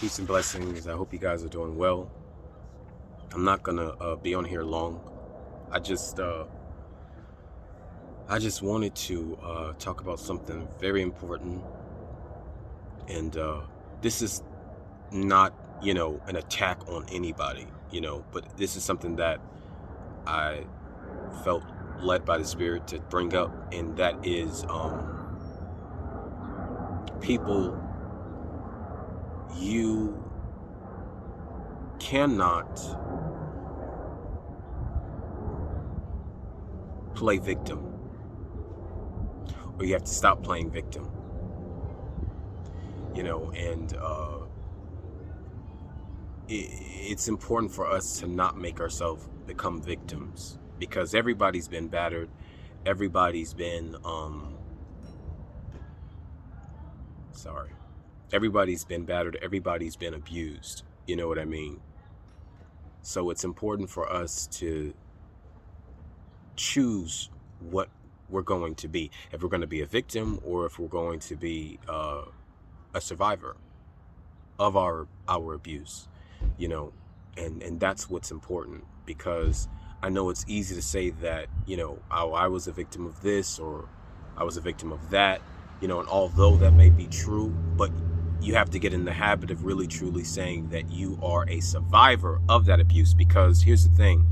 Peace and blessings. I hope you guys are doing well. I'm not gonna be on here long. I just uh, I just wanted to talk about something very important, and this is not an attack on anybody, but this is something that I felt led by the Spirit to bring up, and that is people. You cannot play victim, or you have to stop playing victim. And it's important for us to not make ourselves become victims, because everybody's been battered, everybody's been everybody's been battered, everybody's been abused. You know what I mean? So it's important for us to choose what we're going to be, if we're going to be a victim or if we're going to be a survivor of our abuse, and that's what's important. Because I know it's easy to say that, I was a victim of this, or I was a victim of that, and although that may be true, but you have to get in the habit of really truly saying that you are a survivor of that abuse. Because here's the thing: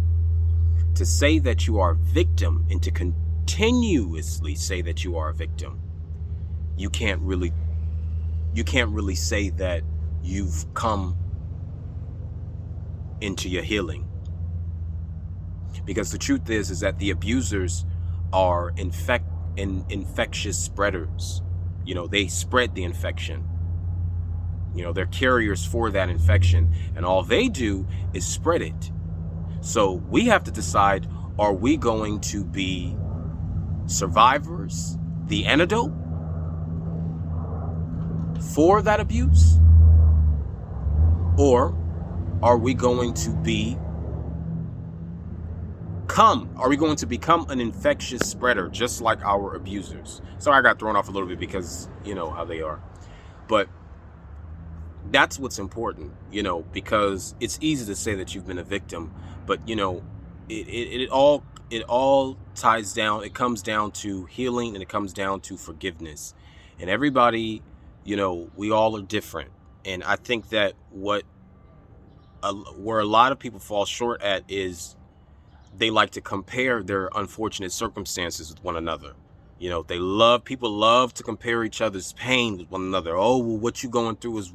to say that you are a victim and to continuously say that you are a victim, you can't really say that you've come into your healing. Because the truth is that the abusers are infectious spreaders. They spread the infection. They're carriers for that infection, and all they do is spread it. So we have to decide, are we going to be survivors, the antidote for that abuse? Or are we going to become an infectious spreader, just like our abusers? Sorry, I got thrown off a little bit because you know how they are. But that's what's important, because it's easy to say that you've been a victim, but it all ties down. It comes down to healing, and it comes down to forgiveness. And everybody, we all are different. And I think that where a lot of people fall short at is they like to compare their unfortunate circumstances with one another. People love to compare each other's pain with one another. Oh, well, what you're going through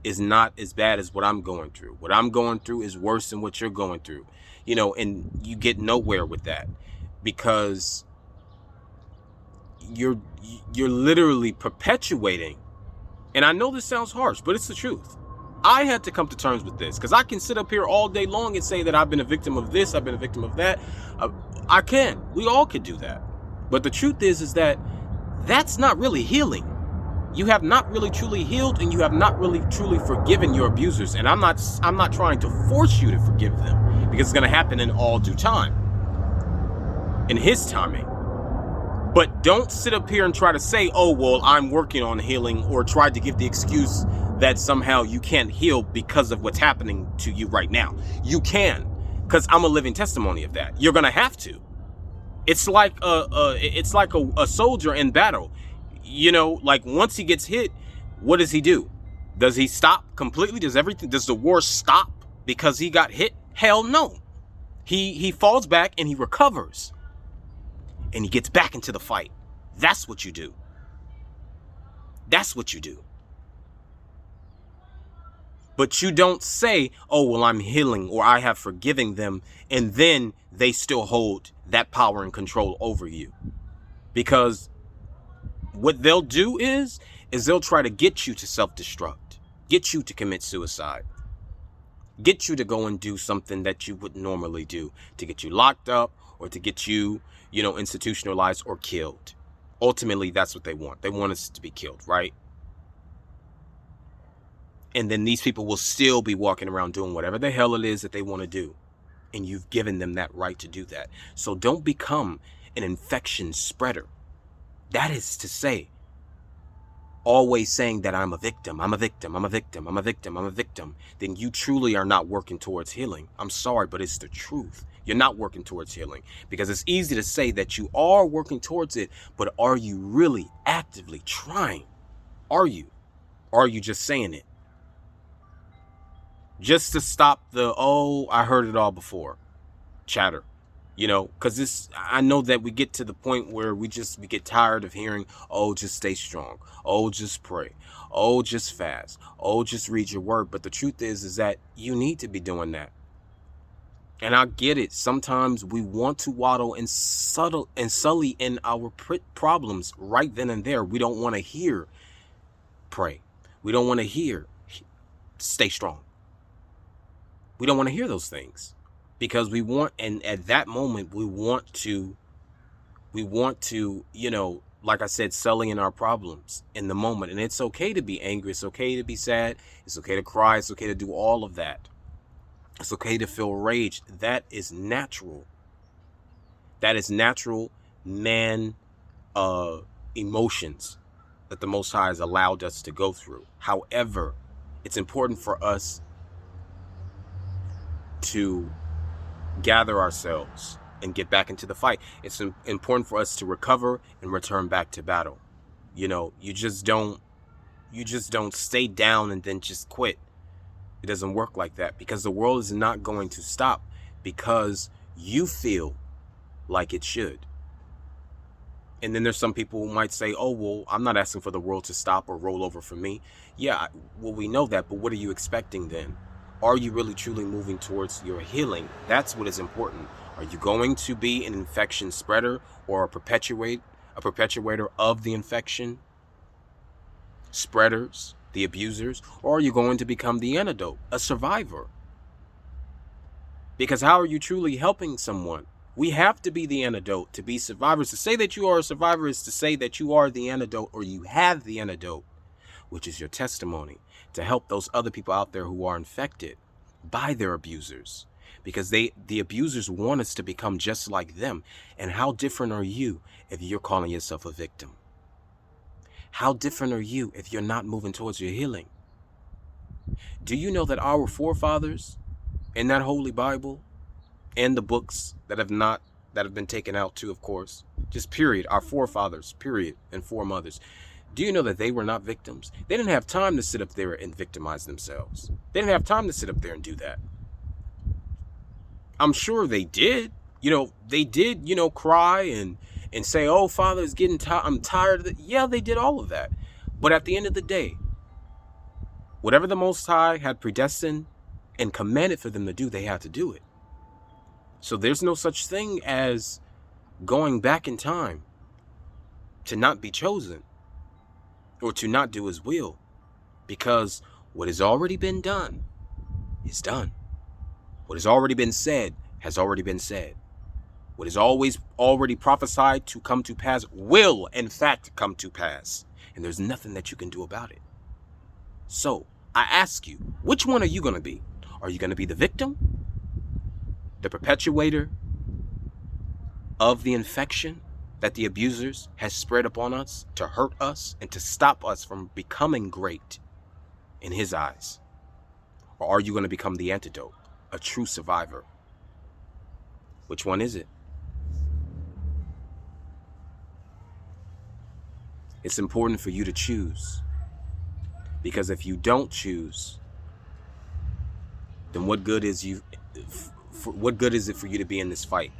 is not as bad as what I'm going through. What I'm going through is worse than what you're going through. And you get nowhere with that, because you're literally perpetuating. And I know this sounds harsh, but it's the truth. I had to come to terms with this, because I can sit up here all day long and say that I've been a victim of this, I've been a victim of that. I can. We all could do that. But the truth is that that's not really healing. You have not really truly healed, and you have not really truly forgiven your abusers. And I'm not trying to force you to forgive them, because it's going to happen in all due time, in His timing. But don't sit up here and try to say, oh, well, I'm working on healing, or try to give the excuse that somehow you can't heal because of what's happening to you right now. You can, because I'm a living testimony of that. You're going to have to. It's like a soldier in battle. Like once he gets hit, what does he do? Does he stop completely? Does the war stop because he got hit? Hell no. He falls back and he recovers. And he gets back into the fight. That's what you do. That's what you do. But you don't say, oh, well, I'm healing, or I have forgiven them, and then they still hold that power and control over you. Because what they'll do is they'll try to get you to self-destruct, get you to commit suicide, get you to go and do something that you would normally do, to get you locked up, or to get you, institutionalized or killed. Ultimately, that's what they want. They want us to be killed, right? And then these people will still be walking around doing whatever the hell it is that they want to do. And you've given them that right to do that. So don't become an infection spreader. That is to say, always saying that I'm a victim, I'm a victim, I'm a victim, I'm a victim, I'm a victim, then you truly are not working towards healing. I'm sorry, but it's the truth. You're not working towards healing, because it's easy to say that you are working towards it, but are you really actively trying? Are you? Or are you just saying it? Just to stop the, oh, I heard it all before chatter. Because I know that we get to the point where we get tired of hearing, oh, just stay strong. Oh, just pray. Oh, just fast. Oh, just read your word. But the truth is that you need to be doing that. And I get it. Sometimes we want to waddle and sully in our problems right then and there. We don't want to hear pray. We don't want to hear stay strong. We don't want to hear those things. Because we want, and at that moment, we want to, like I said, sully in our problems in the moment. And it's okay to be angry. It's okay to be sad. It's okay to cry. It's okay to do all of that. It's okay to feel rage. That is natural. That is natural man emotions that the Most High has allowed us to go through. However, it's important for us to gather ourselves and get back into the fight. It's important for us to recover and return back to battle. You just don't stay down and then just quit. It doesn't work like that, because the world is not going to stop because you feel like it should. And then there's some people who might say, oh, well, I'm not asking for the world to stop or roll over for me. Yeah, well, we know that, but what are you expecting then? Are you really truly moving towards your healing? That's what is important. Are you going to be an infection spreader or a perpetuator of the infection? Spreaders, the abusers, or are you going to become the antidote, a survivor? Because how are you truly helping someone? We have to be the antidote to be survivors. To say that you are a survivor is to say that you are the antidote, or you have the antidote, which is your testimony, to help those other people out there who are infected by their abusers. Because the abusers want us to become just like them. And how different are you if you're calling yourself a victim? How different are you if you're not moving towards your healing? Do you know that our forefathers in that Holy Bible and the books that have been taken out too, of course, just period, our forefathers, period, and foremothers, do you know that they were not victims? They didn't have time to sit up there and victimize themselves. They didn't have time to sit up there and do that. I'm sure they did. They did, cry and say, oh, Father, it's getting tired. I'm tired of it. Yeah, they did all of that. But at the end of the day, whatever the Most High had predestined and commanded for them to do, they had to do it. So there's no such thing as going back in time to not be chosen or to not do his will, because what has already been done is done. What has already been said has already been said. What is always already prophesied to come to pass will, in fact, come to pass. And there's nothing that you can do about it. So I ask you, which one are you going to be? Are you going to be the victim, the perpetuator of the infection that the abusers has spread upon us to hurt us and to stop us from becoming great in his eyes? Or are you going to become the antidote, a true survivor? Which one is it? It's important for you to choose, because if you don't choose, then what good is it for you to be in this fight?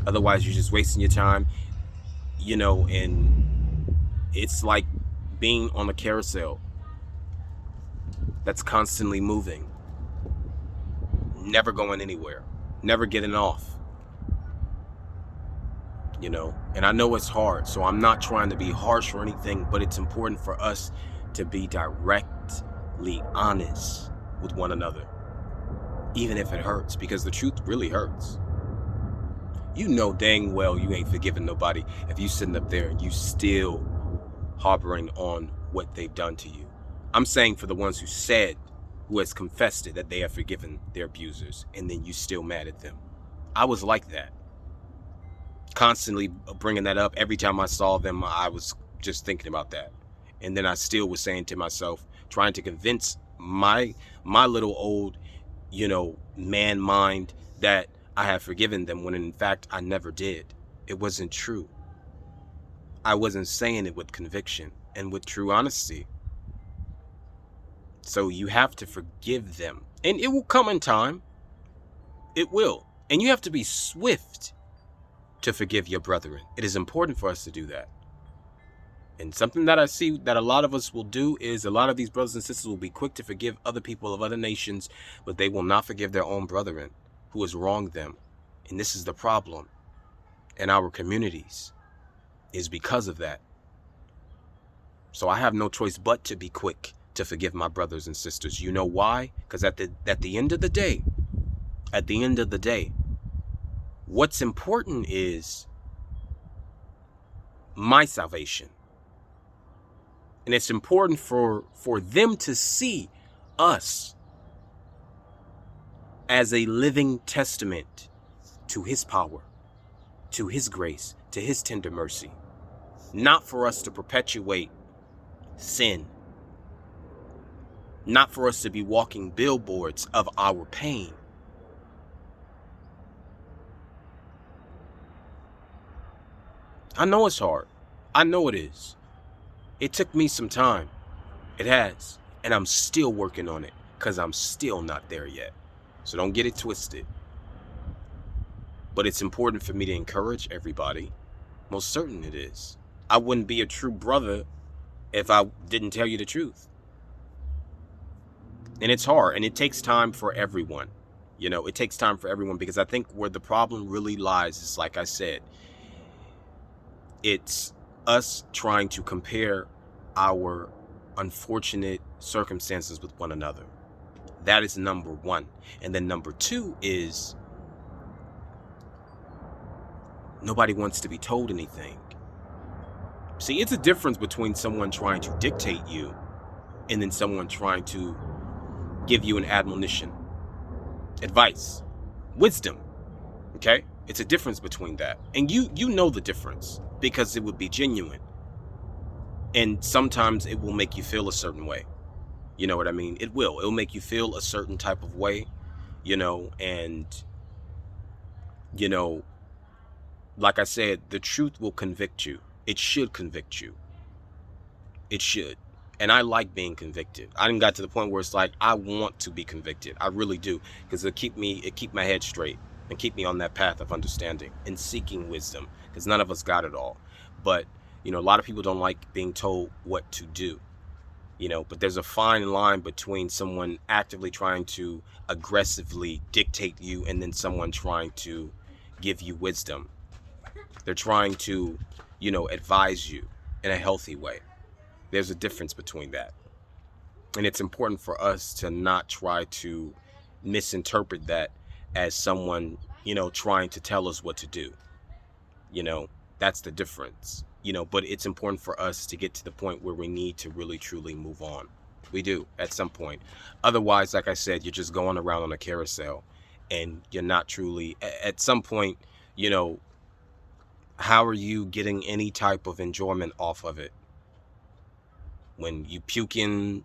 Otherwise, you're just wasting your time, and it's like being on a carousel that's constantly moving, never going anywhere, never getting off. And I know it's hard, so I'm not trying to be harsh or anything, but it's important for us to be directly honest with one another, even if it hurts, because the truth really hurts. You know dang well you ain't forgiving nobody if you sitting up there and you still harboring on what they've done to you. I'm saying for the ones who has confessed it, that they have forgiven their abusers, and then you still mad at them. I was like that. Constantly bringing that up. Every time I saw them, I was just thinking about that. And then I still was saying to myself, trying to convince my little old, man mind that I have forgiven them, when in fact I never did. It wasn't true. I wasn't saying it with conviction and with true honesty. So you have to forgive them, and it will come in time. It will. And you have to be swift to forgive your brethren. It is important for us to do that. And something that I see that a lot of us will do is, a lot of these brothers and sisters will be quick to forgive other people of other nations, but they will not forgive their own brethren who has wronged them. And this is the problem in our communities, is because of that. So I have no choice but to be quick to forgive my brothers and sisters. You know why? Because at the end of the day, what's important is my salvation. And it's important for them to see us as a living testament to his power, to his grace, to his tender mercy. Not for us to perpetuate sin. Not for us to be walking billboards of our pain. I know it's hard. I know it is. It took me some time. It has. And I'm still working on it, because I'm still not there yet. So don't get it twisted. But it's important for me to encourage everybody. Most certain it is. I wouldn't be a true brother if I didn't tell you the truth. And it's hard, and it takes time for everyone. It takes time for everyone, because I think where the problem really lies is, like I said, it's us trying to compare our unfortunate circumstances with one another. That is number one. And then number two is, nobody wants to be told anything. See, it's a difference between someone trying to dictate you and then someone trying to give you an admonition, advice, wisdom. Okay? It's a difference between that. And you know the difference, because it would be genuine. And sometimes it will make you feel a certain way. You know what I mean? It will. It'll make you feel a certain type of way, and, like I said, the truth will convict you. It should convict you. It should. And I like being convicted. I done got to the point where it's like, I want to be convicted. I really do. Because it keep my head straight and keep me on that path of understanding and seeking wisdom. Because none of us got it all. But, a lot of people don't like being told what to do. But there's a fine line between someone actively trying to aggressively dictate you and then someone trying to give you wisdom. They're trying to, advise you in a healthy way. There's a difference between that. And it's important for us to not try to misinterpret that as someone, trying to tell us what to do. That's the difference. But it's important for us to get to the point where we need to really, truly move on. We do, at some point. Otherwise, like I said, you're just going around on a carousel and you're not truly, at some point, how are you getting any type of enjoyment off of it? When you puking,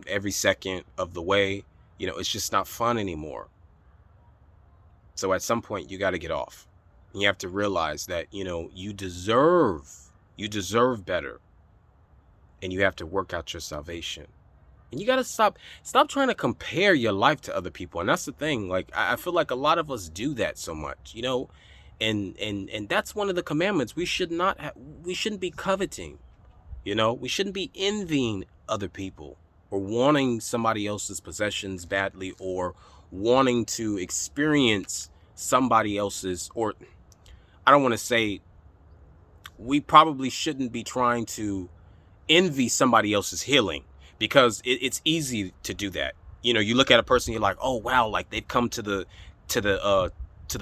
every second of the way, it's just not fun anymore. So at some point, you got to get off. You have to realize that, you deserve better. And you have to work out your salvation. And you got to stop trying to compare your life to other people. And that's the thing. Like, I feel like a lot of us do that so much, and that's one of the commandments. We shouldn't be coveting, we shouldn't be envying other people or wanting somebody else's possessions badly or wanting to experience somebody else's, or I don't want to say, we probably shouldn't be trying to envy somebody else's healing, because it's easy to do that. You look at a person, you're like, oh wow, like they've come to the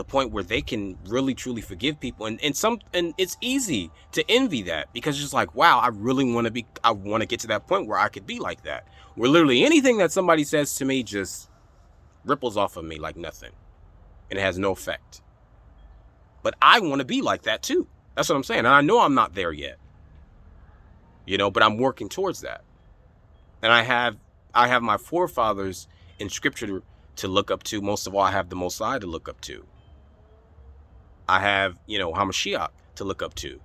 point where they can really truly forgive people, and it's easy to envy that, because it's just like, wow, I want to get to that point where I could be like that, where literally anything that somebody says to me just ripples off of me like nothing, and it has no effect. But I want to be like that too. That's what I'm saying. And I know I'm not there yet, but I'm working towards that. And I have my forefathers in scripture to look up to. Most of all, I have the Most High to look up to. I have, Hamashiach to look up to.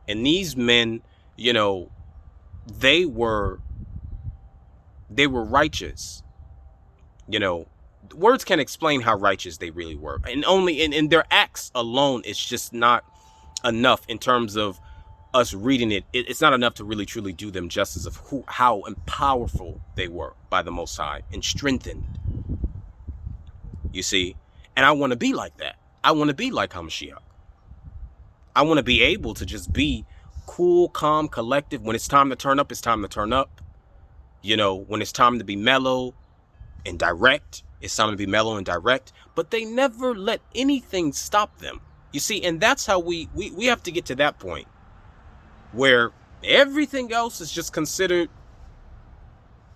And these men, they were righteous. Words can't explain how righteous they really were. And only in their acts alone, it's just not enough in terms of us reading it. It's not enough to really truly do them justice of how powerful they were by the Most High and strengthened. You see? And I want to be like that. I want to be like Hamashiach. I want to be able to just be cool, calm, collective. When it's time to turn up, it's time to turn up. When it's time to be mellow and direct, it's time to be mellow and direct. But they never let anything stop them. You see, and that's how we have to get to that point where everything else is just considered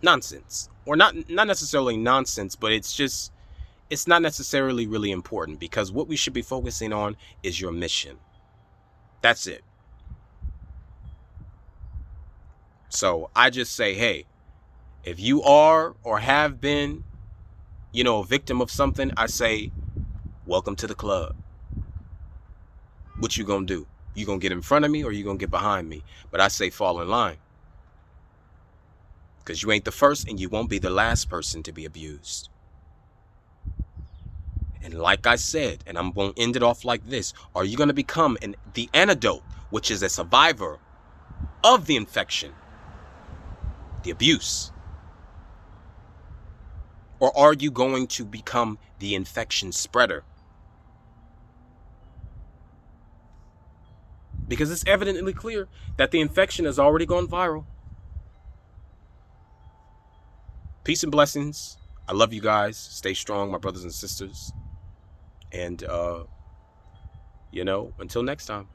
nonsense. Or not necessarily nonsense, but it's not necessarily really important, because what we should be focusing on is your mission. That's it. So I just say, hey, if you are or have been, a victim of something, I say, welcome to the club. What you gonna do? You gonna get in front of me or you gonna get behind me? But I say fall in line. Because you ain't the first and you won't be the last person to be abused. And like I said, and I'm going to end it off like this, are you going to become the antidote, which is a survivor of the infection, the abuse? Or are you going to become the infection spreader? Because it's evidently clear that the infection has already gone viral. Peace and blessings. I love you guys. Stay strong, my brothers and sisters. And, until next time.